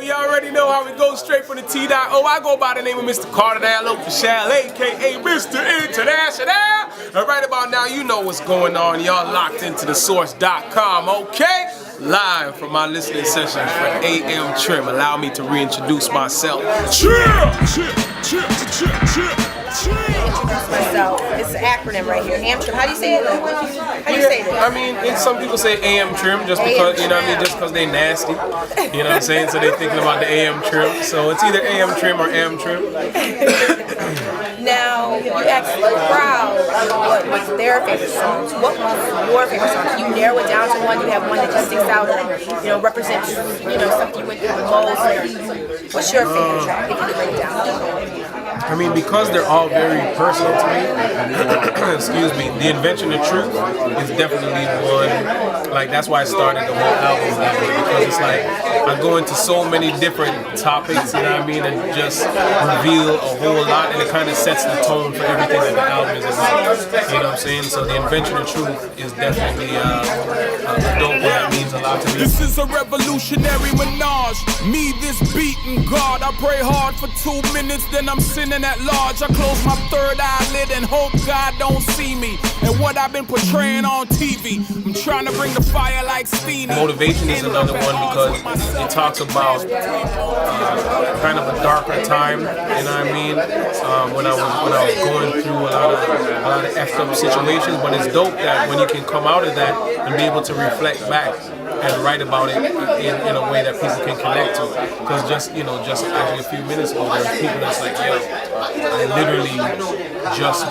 You already know how we go straight for the T.O. I go by the name of Mr. Kardinal official, aka Mr. International. And right about now, you know what's going on. Y'all locked into the source.com, okay? Live from my listening sessions for AM Trim. Allow me to reintroduce myself. Introduce myself. It's an acronym right here. AM Trim. How do you say it? How do you say it? I mean, some people say AM Trim just because, you know what I mean, just because they nasty. You know what I'm saying? So they're thinking about the AM Trim. So it's either AM Trim or AM Trim. Now, you asked the crowd what was their favorite songs. What was your favorite song? Can you narrow it down to one? You have one that just sticks out and, represents, something you went through the most. What's your favorite track, if you break it down? I mean, because they're all very personal to me, excuse me, The Invention of Truth is definitely one, like, that's why I started the whole album that way, because it's like, I go into so many different topics, you know what I mean, and just reveal a whole lot, and it kind of sets the tone for everything that the album is about, you know what I'm saying? So The Invention of Truth is definitely a dope one that means a lot to me. This is a revolutionary menage, me, this beat, and God, I pray hard for 2 minutes, then I'm sinning at large. I close my third eyelid and hope God don't see me and what I've been portraying on TV. I'm trying to bring the fire like steam. Motivation is another one because it talks about kind of a darker time, you know what I mean? When I was going through a lot of effed up situations, but it's dope that when you can come out of that and be able to reflect back and write about it in a way that people can connect to. Because just actually a few minutes ago, there were people that's like, yo, I literally just,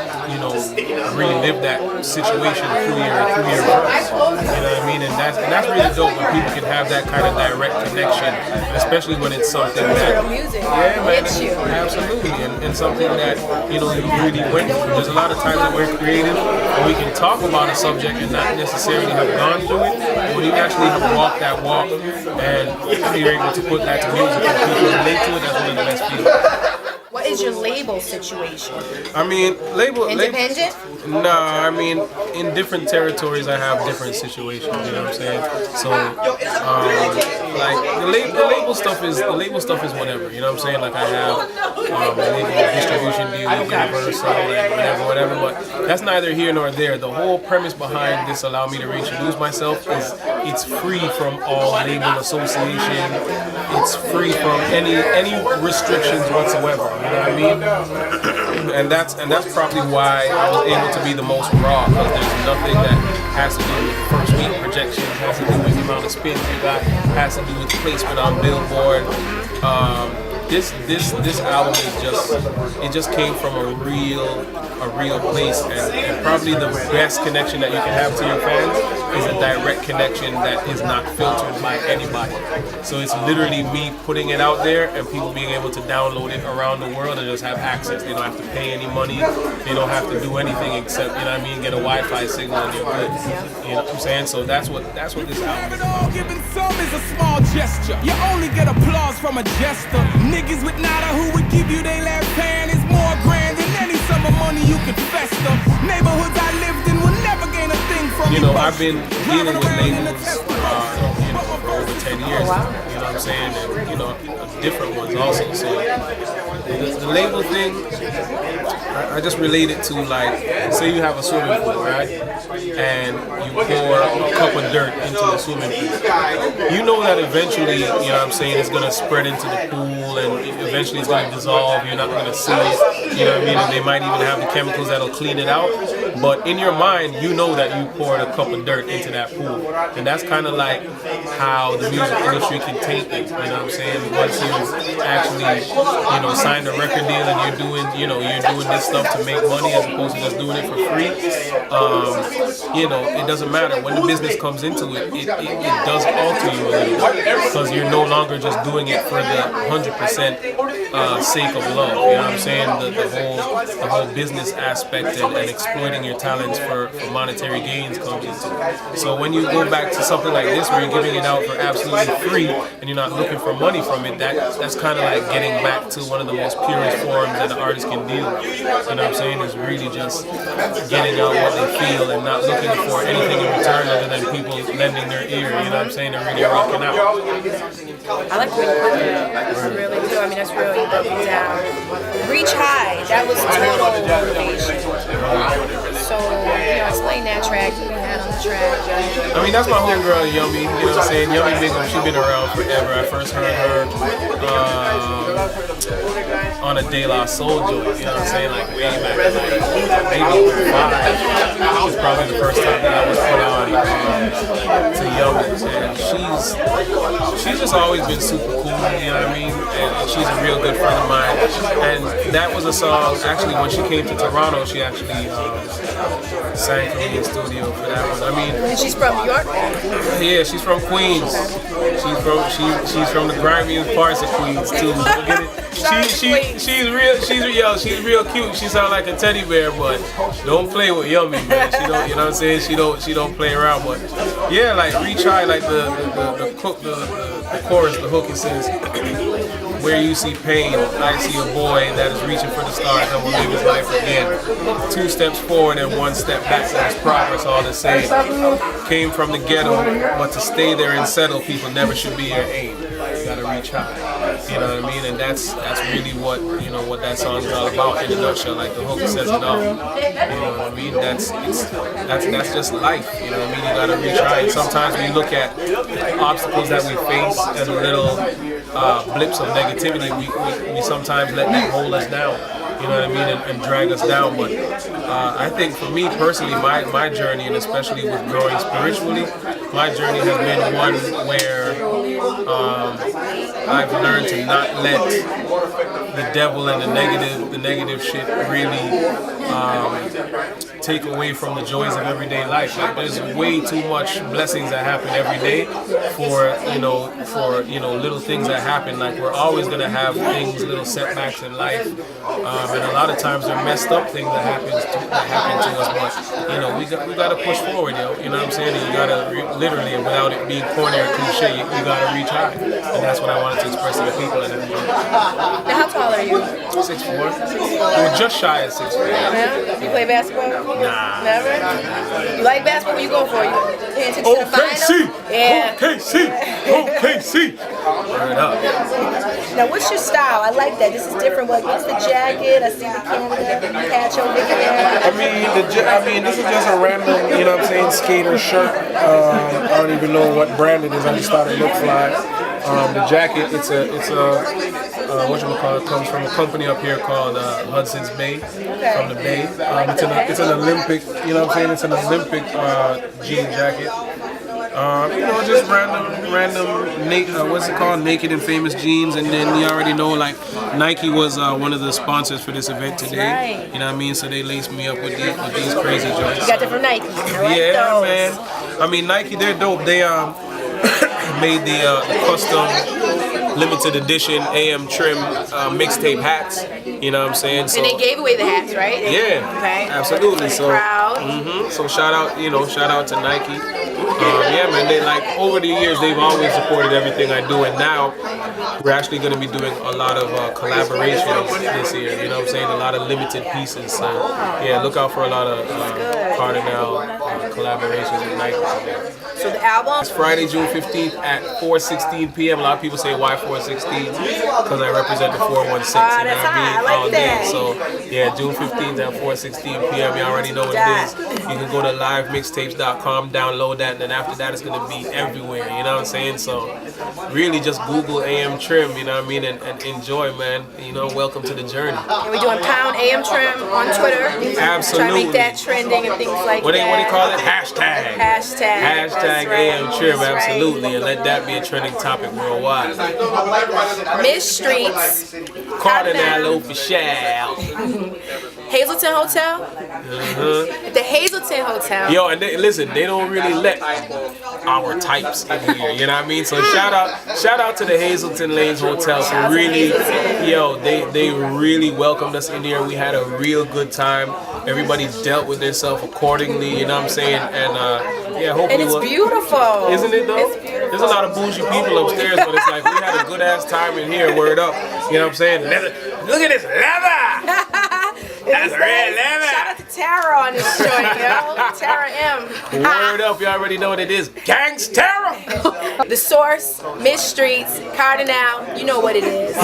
relived that situation through your words. You know what I mean? And that's really dope when people can have that kind of direct connection, especially when it's something that, music hits you. Absolutely, and something that, you really went through. There's a lot of times that we're creative and we can talk about a subject and not necessarily have gone through it, but when you actually have walked that walk and you're able to put that to music and people relate to it, that's one of the best feelings. What is your label situation? I mean, Independent? Nah, I mean, in different territories I have different situations, you know what I'm saying? So, like, the label stuff is whatever, you know what I'm saying? Like, I have a label distribution deal with Universal and whatever, but that's neither here nor there. The whole premise behind this Allow Me to Reintroduce Myself is it's free from all label association. It's free from any restrictions whatsoever. You know what I mean? And that's probably why I was able to be the most raw, because there's nothing that has to do with first week projection, has to do with the amount of spins you got, has to do with placement on Billboard. This album is just came from a real place, and probably the best connection that you can have to your fans is a direct connection that is not filtered by anybody. So it's literally me putting it out there and people being able to download it around the world and just have access. They don't have to pay any money. They don't have to do anything except, get a Wi-Fi signal and you're good. You know what I'm saying? So that's what this album is about. Giving some is a small gesture. You only get applause from a jester. Niggas with nada who would give you their last hand is more grand than any sum of money you could fester. Neighborhoods I lived in will never gain a thing from you. I've been dealing with labels for over 10 years. You know what I'm saying? And, different ones also. So the label thing, I just relate it to, like, say you have a swimming pool, right? And you pour a cup of dirt into the swimming pool. You know that eventually, it's going to spread into the pool and eventually it's going to dissolve. You're not going to see it. You know what I mean? And they might even have the chemicals that'll clean it out. But in your mind, you know that you poured a cup of dirt into that pool. And that's kind of like how the music industry can take it. You know what I'm saying? Once you actually, sign a record deal and you're doing this stuff to make money as opposed to just doing it for free, it doesn't matter. When the business comes into it, it does alter you a little bit because you're no longer just doing it for the 100% sake of love. You know what I'm saying? The whole business aspect and exploiting your talents for monetary gains comes into it. So when you go back to something like this where you're giving it out for absolutely absolutely free and you're not looking for money from it, that's kind of like getting back to one of the most purest forms that an artist can deal with. You know what I'm saying? Is really just getting out what they feel and not looking for anything in return other than people lending their ear. You know what I'm saying? And really rocking out. I like the way you put that. I really do. I mean, that's really broken down. Reach high. That was total motivation. So, explain that track you had on the track. I mean, that's my homegirl, Yummy. You know what I'm saying? Yummy Big Up, she's been around forever. I first heard her on a De La Soul joint. You know what I'm saying? Like way back, like maybe 5. That was probably the first time that I was put on to Yummy. And she's just always been super cool. You know what I mean? And she's a real good friend of mine. And that was a song. Actually, when she came to Toronto, she actually sang for me in studio for that one. I mean, and she's from New York? Yeah, she's from Queens. She's from the grimiest parts of Queens too. She's real cute. She sounds like a teddy bear, but don't play with Yummy, man. She don't, you know what I'm saying? She don't play around, but yeah, like Reach High, like the chorus, the hook, it says, where you see pain, I see a boy that is reaching for the stars and will live his life again. 2 steps forward and 1 step back, that's progress all the same. Came from the ghetto, but to stay there and settle, people never should be your aim. You gotta reach high. You know what I mean? And that's really what that song is all about in a nutshell. Like the hook says it all. You know what I mean? That's just life. You know what I mean? You gotta reach high. And sometimes we look at obstacles that we face and little blips of negativity. We sometimes let that hold us down. You know what I mean, and drag us down. But I think for me personally, my journey, and especially with growing spiritually, my journey has been one where I've learned to not let the devil and the negative shit really take away from the joys of everyday life. Like there's way too much blessings that happen every day for little things that happen. Like we're always gonna have things, little setbacks in life, and a lot of times they're messed up things that happen to us. But we gotta push forward, yo. You know what I'm saying? And you gotta literally, and without it being corny or cliche, you gotta reach high, and that's what I wanted to express to the people. And now, how tall are you? 6'4". We're just shy of 6'4". Yeah? You play basketball? Nah. Never? You like basketball? What you go for? You paying attention to the final? Yeah. OKC. Turn it up. Now, what's your style? I like that. This is different. What's the jacket? I see the Canada, the patch over there. I mean, this is just a random, you know what I'm saying, skater shirt. I don't even know what brand it is. I just thought it looked fly. The jacket, it's a whatchamacallit, comes from a company up here called Hudson's Bay, from the Bay. It's an Olympic, you know what I'm saying, it's an Olympic jean jacket. Just random, what's it called, naked and famous jeans. And then you already know, like, Nike was one of the sponsors for this event today. Right. You know what I mean? So they laced me up with these crazy joints. You got different Nikes. Yeah, those. Man. I mean, Nike, they're dope. They made the custom limited edition AM trim mixtape hats. You know what I'm saying? So, and they gave away the hats, right? Yeah. Okay. Absolutely. So proud. So shout out to Nike. Yeah, man, they over the years they've always supported everything I do, and now we're actually going to be doing a lot of collaborations this year. You know what I'm saying? A lot of limited pieces. So yeah, look out for a lot of Kardinell collaborations with Nike. So the album? It's Friday, June 15th at 4:16 p.m. A lot of people say why 4:16? Because I represent the 416. You know what I mean? I like that. So yeah, June 15th at 4:16 p.m. You already know what it is. You can go to livemixtapes.com, download that, and then after that it's gonna be everywhere. You know what I'm saying? So really just Google AM Trim. You know what I mean? And enjoy, man. You know, welcome to the journey. And we're doing pound AM Trim on Twitter. Absolutely. Try to make that trending and things like that. What do you call it? Hashtag AM Trim, absolutely, right. And let that be a trending topic worldwide. Mizstreetz, Kardinal official. Hazelton Hotel? The Hazelton Hotel. Yo, and they don't really let our types in here, you know what I mean? So shout out to the Hazelton Lanes Hotel for really, they really welcomed us in here. We had a real good time. Everybody dealt with themselves accordingly, you know what I'm saying? And yeah, hopefully and it's beautiful. Isn't it though? It's beautiful. there's a lot of bougie people upstairs, but it's like we had a good ass time in here. Word up, you know what I'm saying? Leather. Look at this leather. That's red leather. Shout out to Tara on this joint, yo. Tara M. Word up, you already know what it is. Gangsta. The Source, Mizstreetz, Kardinal, you know what it is.